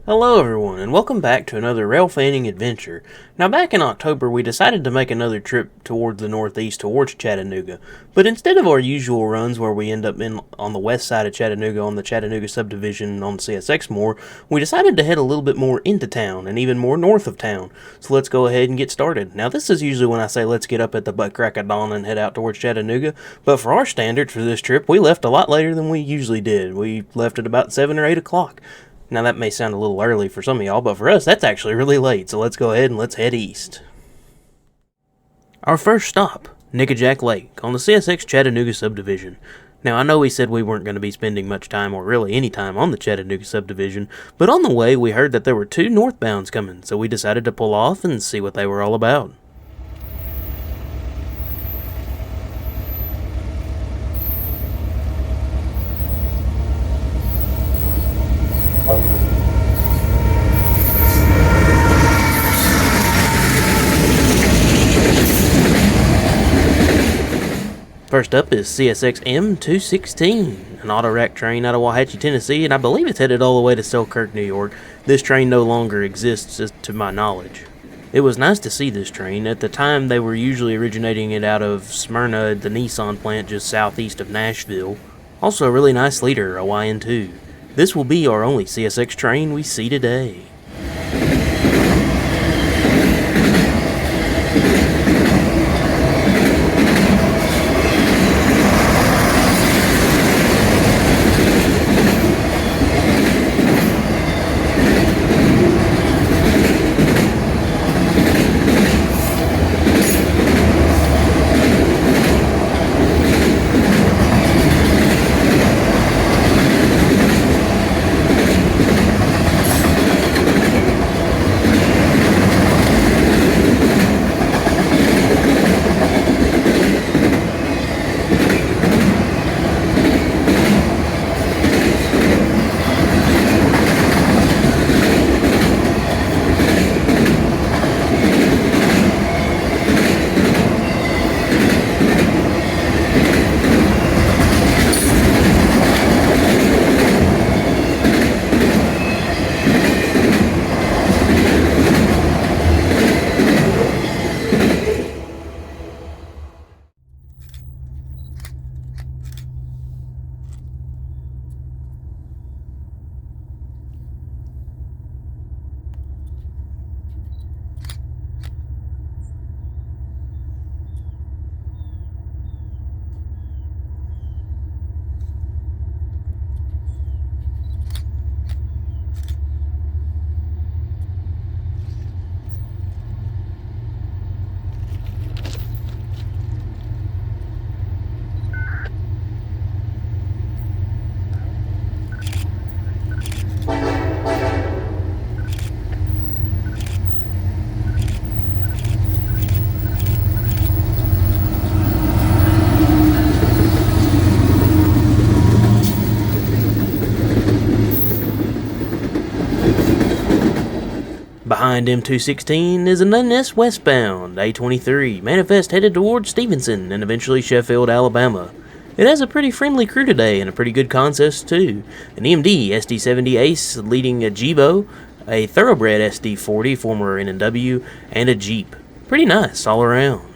Hello everyone, and welcome back to another Railfanning adventure. Now back in October we decided to make another trip towards the northeast towards Chattanooga, but instead of our usual runs where we end up on the west side of Chattanooga on the Chattanooga Subdivision on CSX more, we decided to head a little bit more into town and even more north of town. So let's go ahead and get started. Now this is usually when I say let's get up at the butt crack of dawn and head out towards Chattanooga, but for our standards for this trip we left a lot later than we usually did. We left at about 7 or 8 o'clock. Now that may sound a little early for some of y'all, but for us that's actually really late, so let's go ahead and let's head east. Our first stop, Nickajack Lake, on the CSX Chattanooga Subdivision. Now I know we said we weren't going to be spending much time or really any time on the Chattanooga Subdivision, but on the way we heard that there were 2 northbounds coming, so we decided to pull off and see what they were all about. First up is CSX M216, an auto rack train out of Waxahachie, Tennessee, and I believe it's headed all the way to Selkirk, New York. This train no longer exists to my knowledge. It was nice to see this train. At the time they were usually originating it out of Smyrna at the Nissan plant just southeast of Nashville. Also a really nice leader, a YN2. This will be our only CSX train we see today. Behind M216 is an NS westbound, A23, manifest headed towards Stevenson and eventually Sheffield, Alabama. It has a pretty friendly crew today and a pretty good consist too. An EMD SD70 Ace leading a Jevo, a Thoroughbred SD40, former N&W, and a Jeep. Pretty nice all around.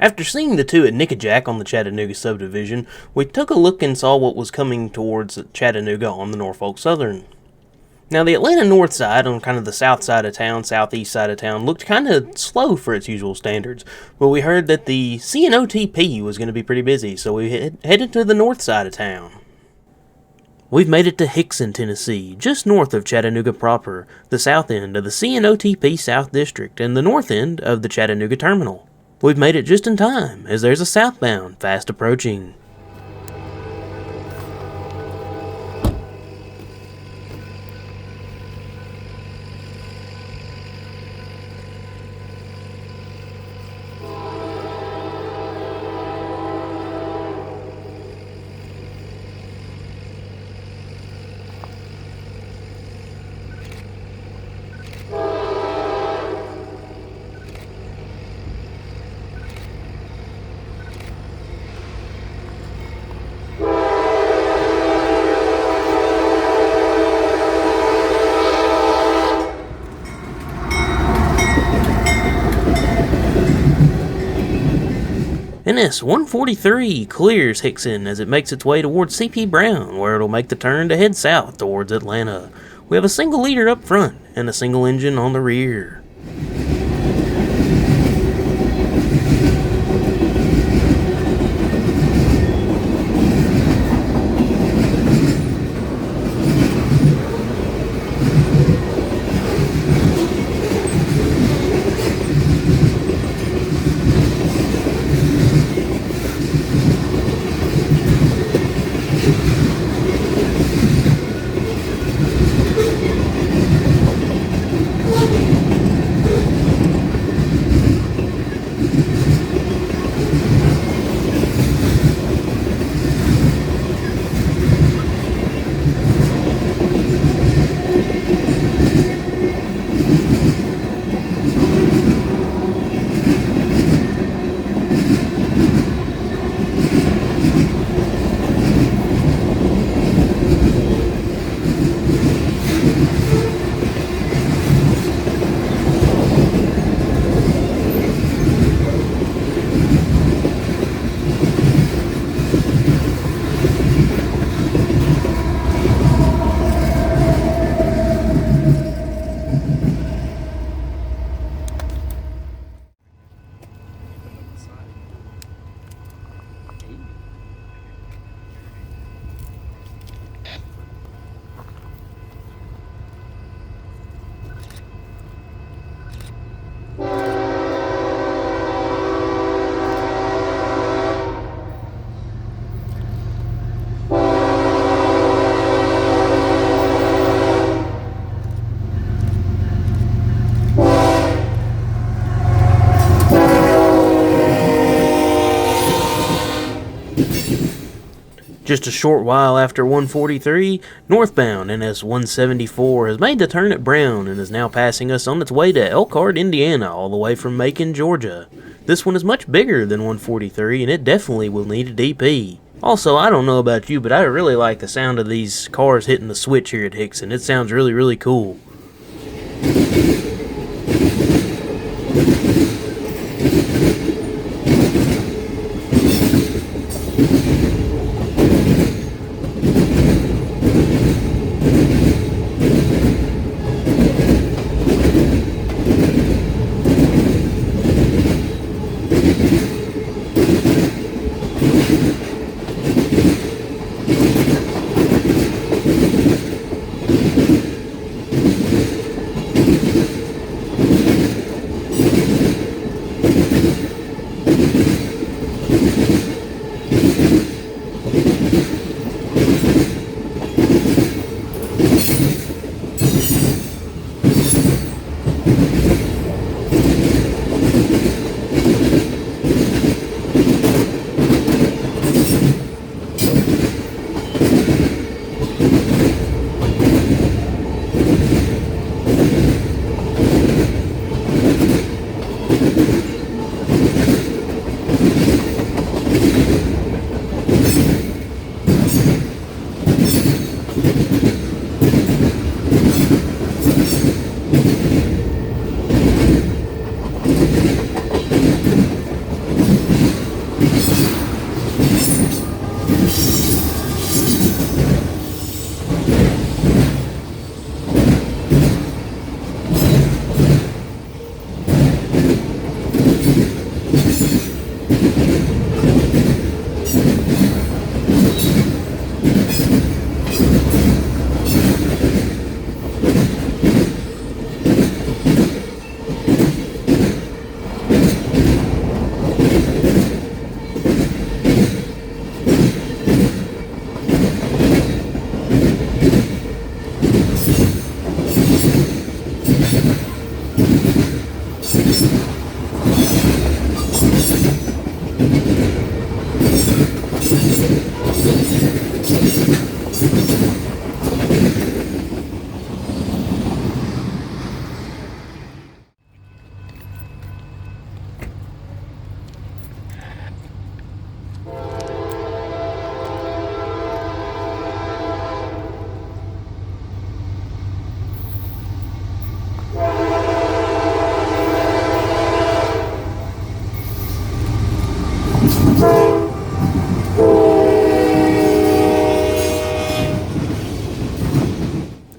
After seeing the two at Nickajack on the Chattanooga Subdivision, we took a look and saw what was coming towards Chattanooga on the Norfolk Southern. Now, the Atlanta north side, on kind of the south side of town, southeast side of town, looked kind of slow for its usual standards, but we heard that the CNO&TP was going to be pretty busy, so we headed to the north side of town. We've made it to Hixson, Tennessee, just north of Chattanooga proper, the south end of the CNO&TP South District, and the north end of the Chattanooga Terminal. We've made it just in time, as there's a southbound fast approaching. NS 143 clears Hixson as it makes its way towards CP Brown, where it'll make the turn to head south towards Atlanta. We have a single leader up front and a single engine on the rear. Just a short while after 143, northbound NS 174 has made the turn at Brown and is now passing us on its way to Elkhart, Indiana, all the way from Macon, Georgia. This one is much bigger than 143, and it definitely will need a DP. Also, I don't know about you, but I really like the sound of these cars hitting the switch here at Hixson. It sounds really, really cool.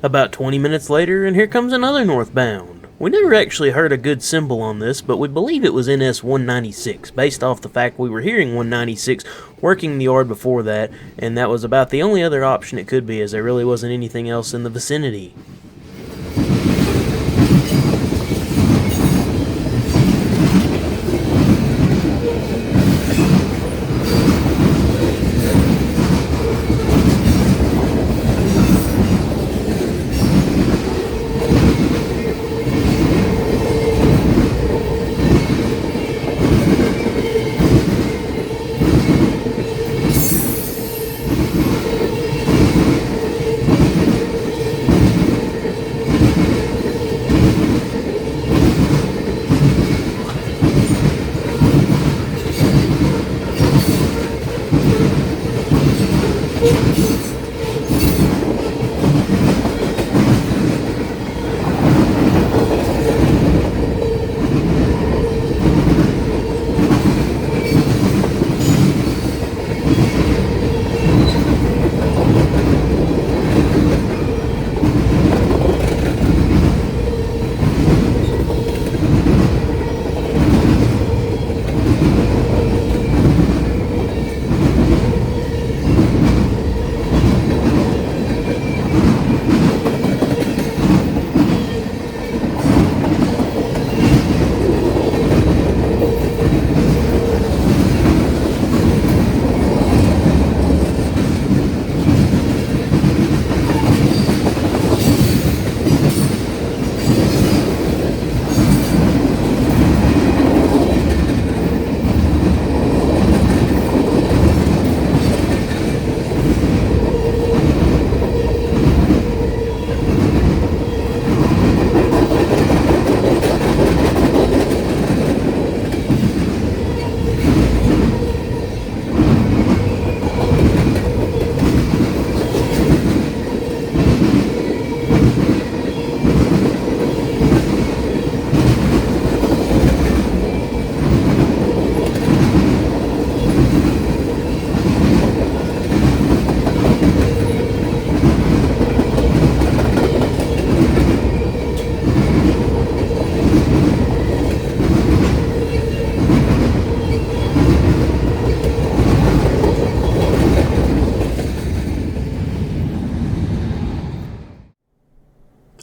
About 20 minutes later, and here comes another northbound. We never actually heard a good symbol on this, but we believe it was NS 196, based off the fact we were hearing 196 working the yard before that, and that was about the only other option it could be, as there really wasn't anything else in the vicinity.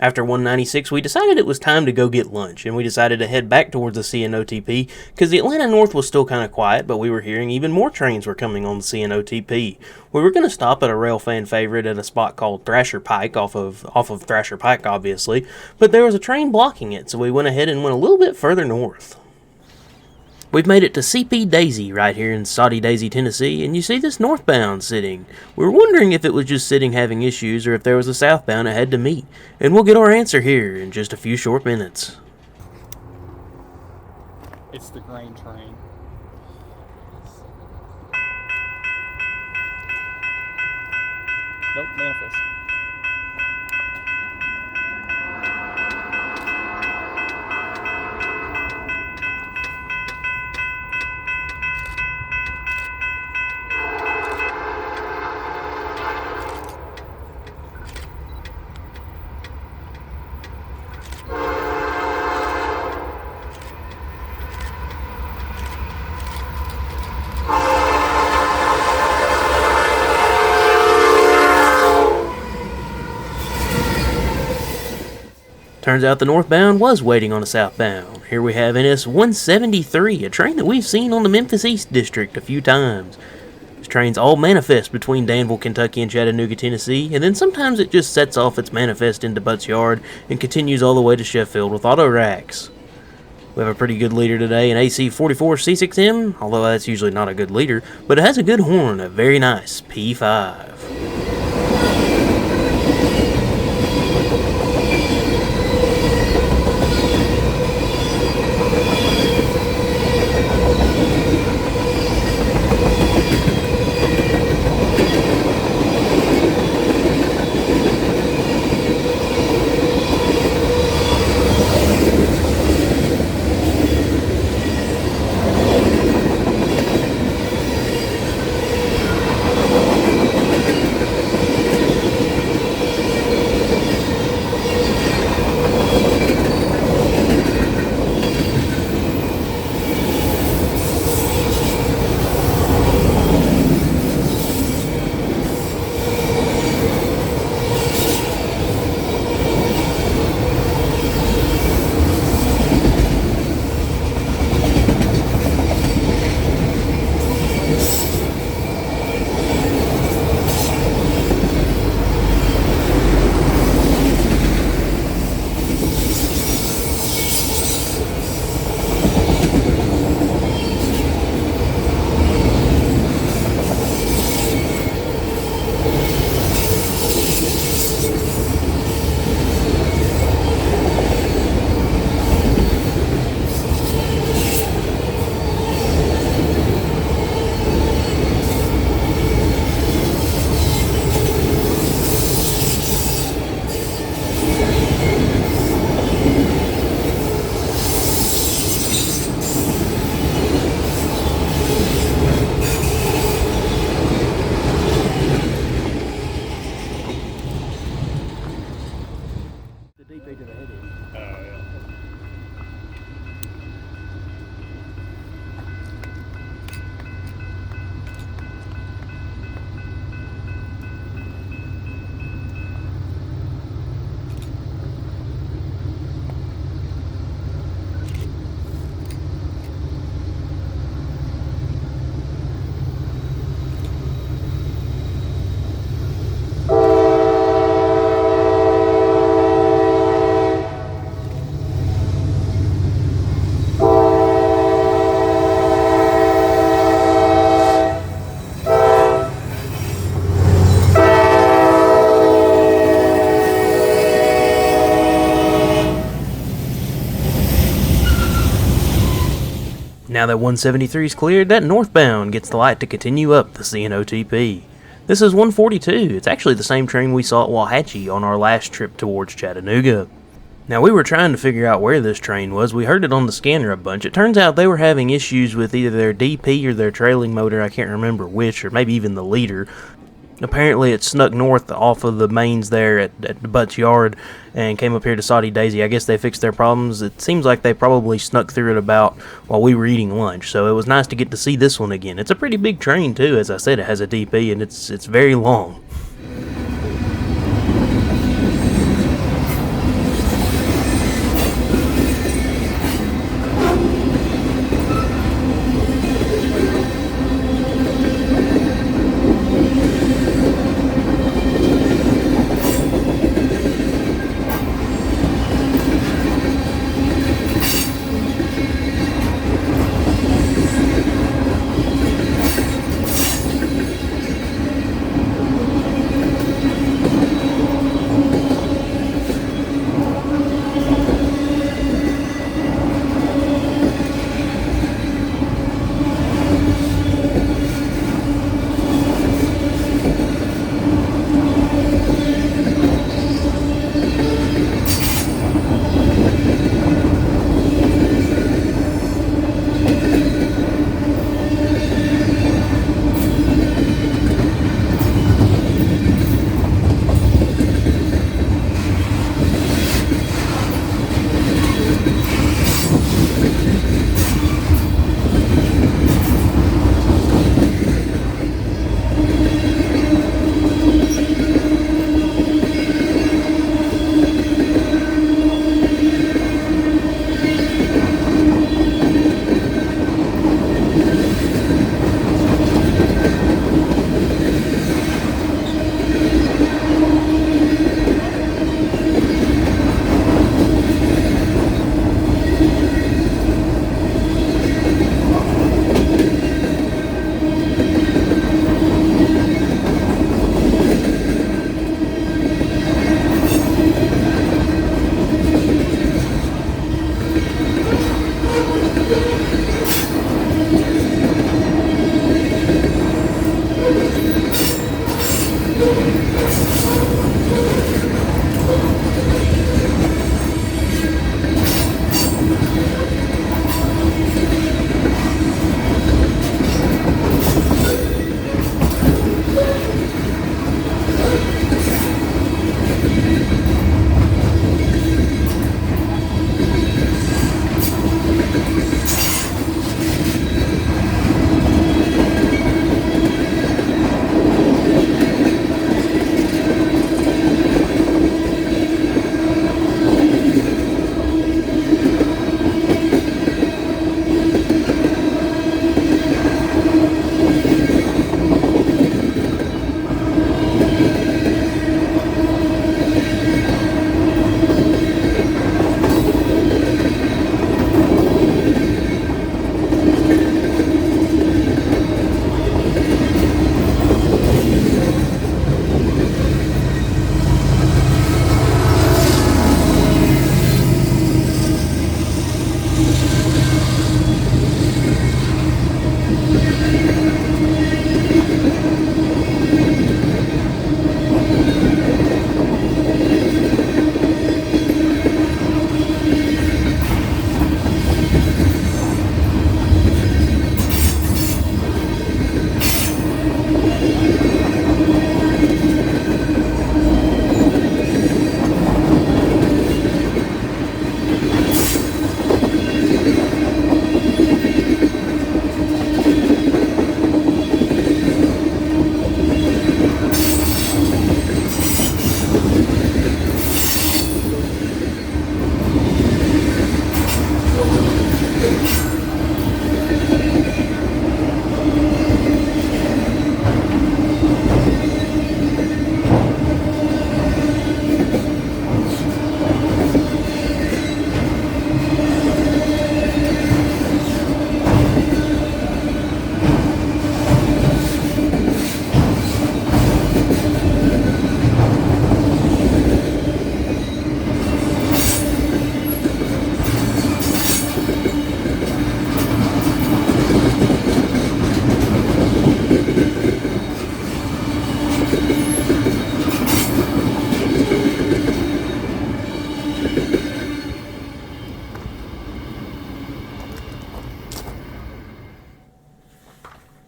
After 196, we decided it was time to go get lunch, and we decided to head back towards the CNO&TP, because the Atlanta North was still kind of quiet, but we were hearing even more trains were coming on the CNO&TP. We were going to stop at a Railfan favorite at a spot called Thrasher Pike, off of Thrasher Pike, obviously, but there was a train blocking it, so we went ahead and went a little bit further north. We've made it to CP-Daisy right here in Soddy-Daisy, Tennessee, and you see this northbound sitting. We were wondering if it was just sitting having issues or if there was a southbound it had to meet, and we'll get our answer here in just a few short minutes. It's the grain train. Nope, manifest. Turns out the northbound was waiting on a southbound. Here we have NS 173, a train that we've seen on the Memphis East District a few times. This train's all manifest between Danville, Kentucky and Chattanooga, Tennessee, and then sometimes it just sets off its manifest into Butts Yard and continues all the way to Sheffield with auto racks. We have a pretty good leader today, an AC 44 C6M, although that's usually not a good leader, but it has a good horn, a very nice P5. Now that 173 is cleared, that northbound gets the light to continue up the CNO&TP. This is 142. It's actually the same train we saw at Walhatchee on our last trip towards Chattanooga. Now, we were trying to figure out where this train was. We heard it on the scanner a bunch. It turns out they were having issues with either their DP or their trailing motor. I can't remember which, or maybe even the leader. Apparently, it snuck north off of the mains there at the Butts Yard and came up here to Soddy-Daisy. I guess they fixed their problems. It seems like they probably snuck through it about while we were eating lunch, so it was nice to get to see this one again. It's a pretty big train, too. As I said, it has a DP, and it's very long.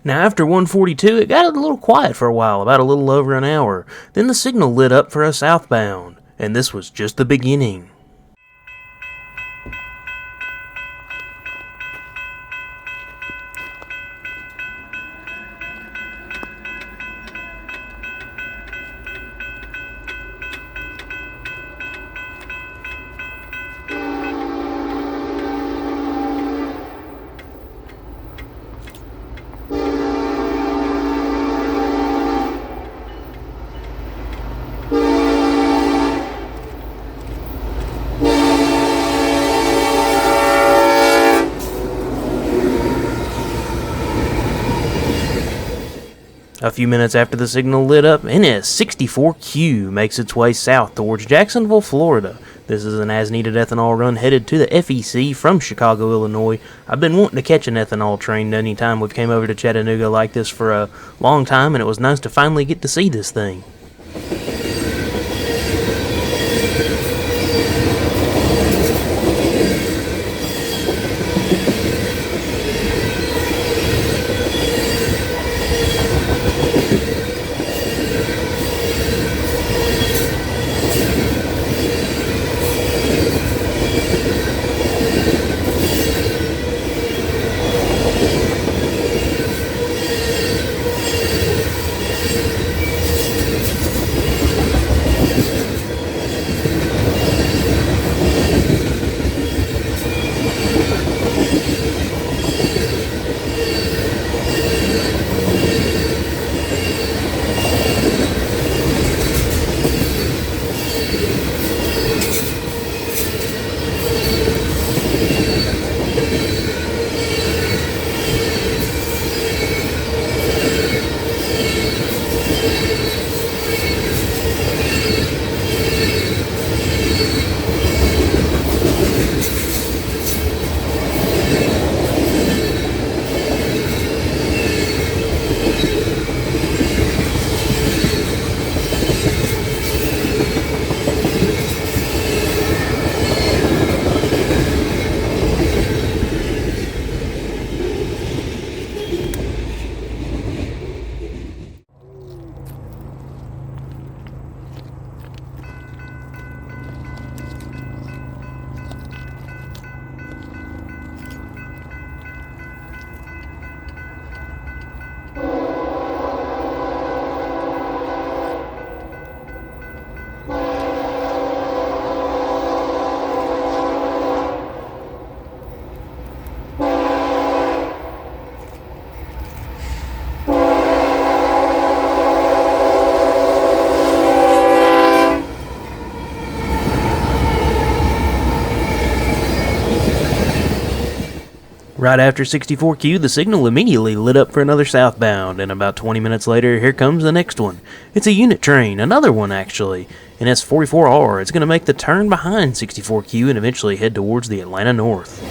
Now after 142, it got a little quiet for a while, about a little over an hour. Then the signal lit up for us southbound, and this was just the beginning. A few minutes after the signal lit up, NS 64Q makes its way south towards Jacksonville, Florida. This is an as-needed ethanol run headed to the FEC from Chicago, Illinois. I've been wanting to catch an ethanol train any time we've came over to Chattanooga like this for a long time, and it was nice to finally get to see this thing. Right after 64Q, the signal immediately lit up for another southbound, and about 20 minutes later, here comes the next one. It's a unit train, another one actually, an S44R. It's going to make the turn behind 64Q and eventually head towards the Atlanta North.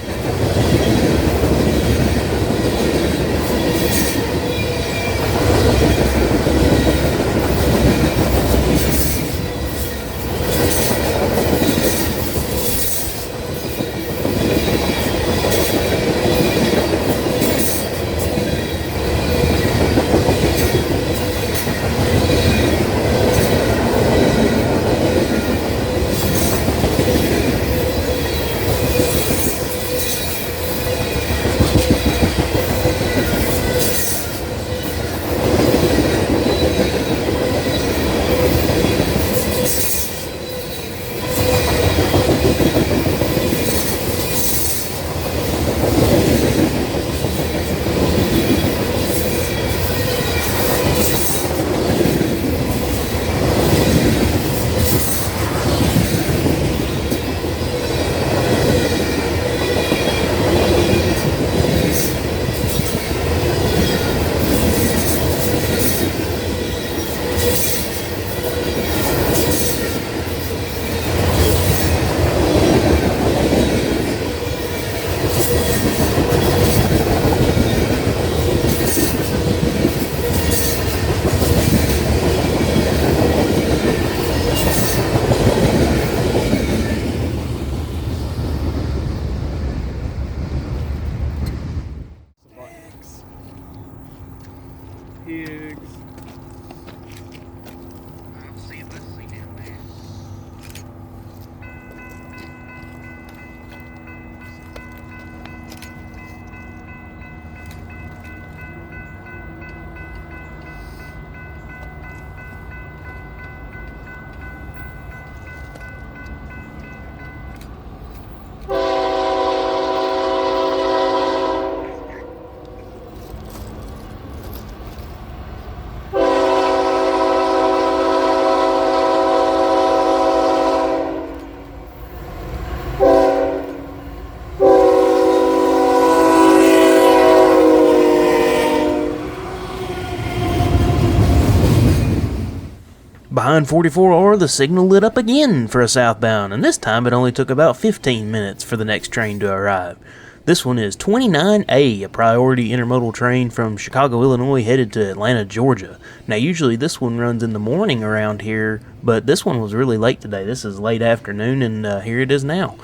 behind 44R, the signal lit up again for a southbound, and this time it only took about 15 minutes for the next train to arrive. This one is 29A, a priority intermodal train from Chicago, Illinois, headed to Atlanta, Georgia. Now, usually this one runs in the morning around here, but this one was really late today. This is late afternoon, and here it is now.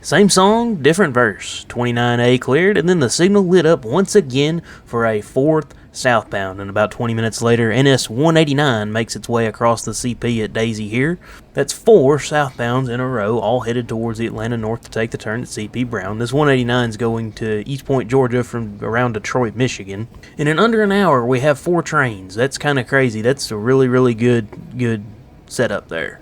Same song, different verse. 29A cleared, and then the signal lit up once again for a fourth southbound. And about 20 minutes later, NS 189 makes its way across the CP at Daisy here. That's 4 southbounds in a row, all headed towards the Atlanta North to take the turn at CP Brown. This 189 is going to East Point, Georgia from around Detroit, Michigan. And in under an hour, we have 4 trains. That's kind of crazy. That's a really, really good setup there.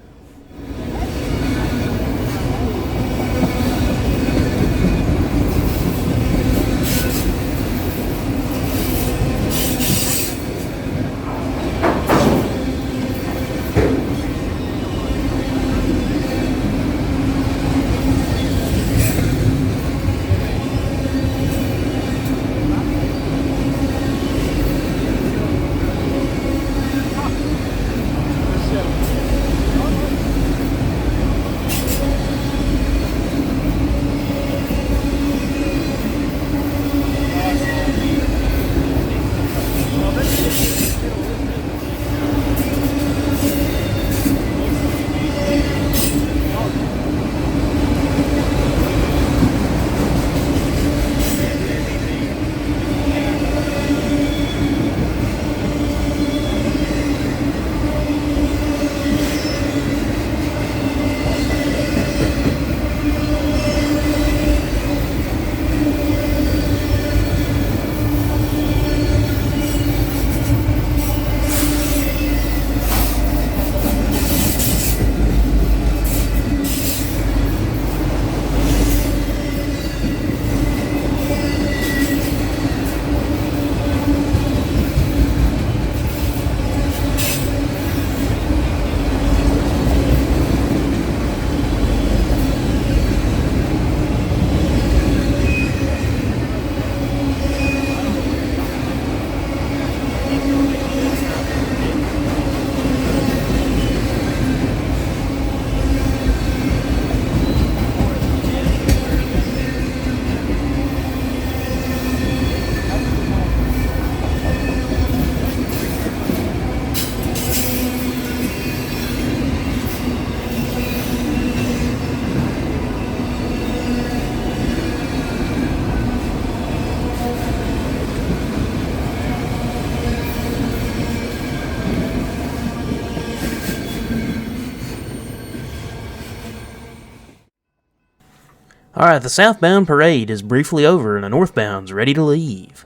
Alright, the southbound parade is briefly over and the northbound's ready to leave.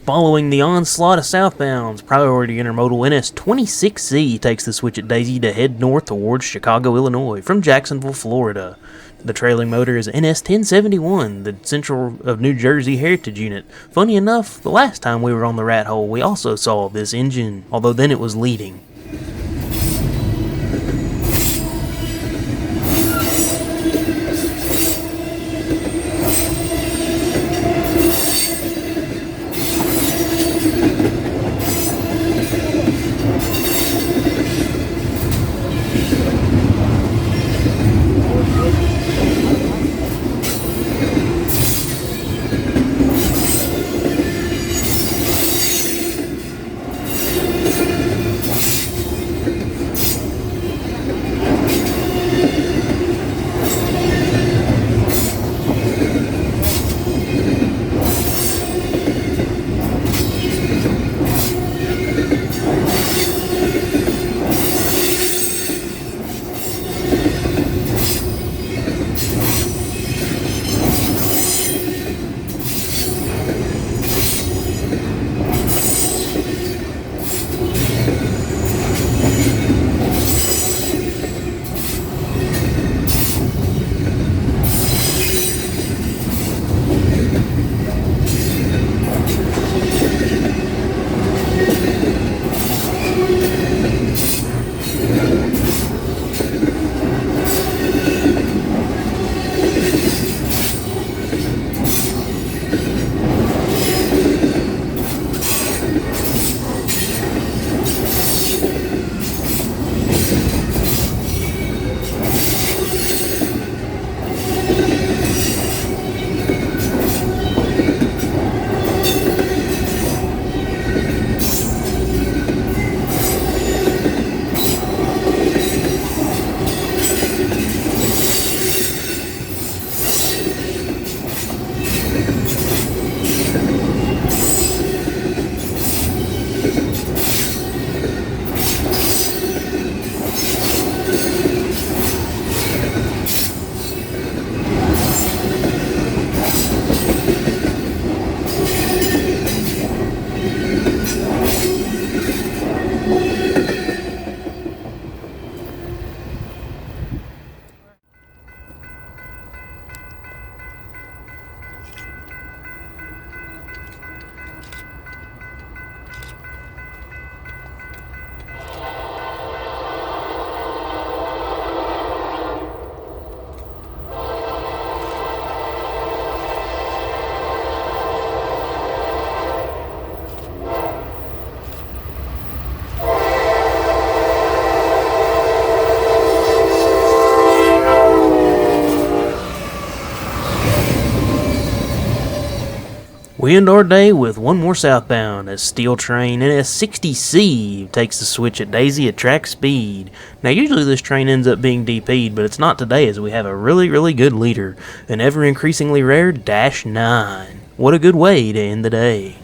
Following the onslaught of southbounds, priority intermodal NS 26C takes the switch at Daisy to head north towards Chicago, Illinois, from Jacksonville, Florida. The trailing motor is NS 1071, the Central of New Jersey Heritage Unit. Funny enough, the last time we were on the rat hole, we also saw this engine, although then it was leading. We end our day with one more southbound as steel train NS60C takes the switch at Daisy at track speed. Now usually this train ends up being DP'd, but it's not today as we have a really good leader, an ever increasingly rare -9. What a good way to end the day.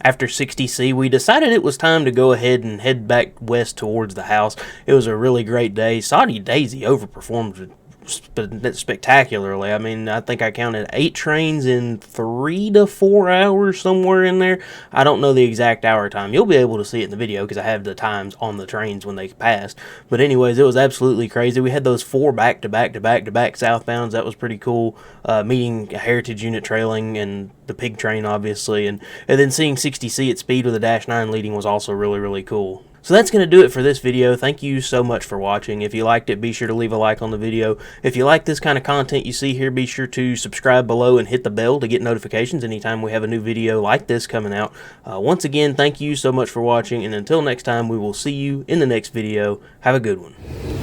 after 60C, we decided it was time to go ahead and head back west towards the house. It was a really great day. Soddy-Daisy overperformed spectacularly. I mean, I think I counted 8 trains in 3 to 4 hours, somewhere in there. I don't know the exact hour time. You'll be able to see it in the video because I have the times on the trains when they passed. But anyways, it was absolutely crazy. We had those 4 back-to-back southbounds. That was pretty cool. Meeting a heritage unit trailing and the pig train, obviously. And then seeing 60C at speed with a -9 leading was also really, really cool. So that's going to do it for this video. Thank you so much for watching. If you liked it, be sure to leave a like on the video. If you like this kind of content you see here, be sure to subscribe below and hit the bell to get notifications anytime we have a new video like this coming out. Once again, thank you so much for watching, and until next time, we will see you in the next video. Have a good one.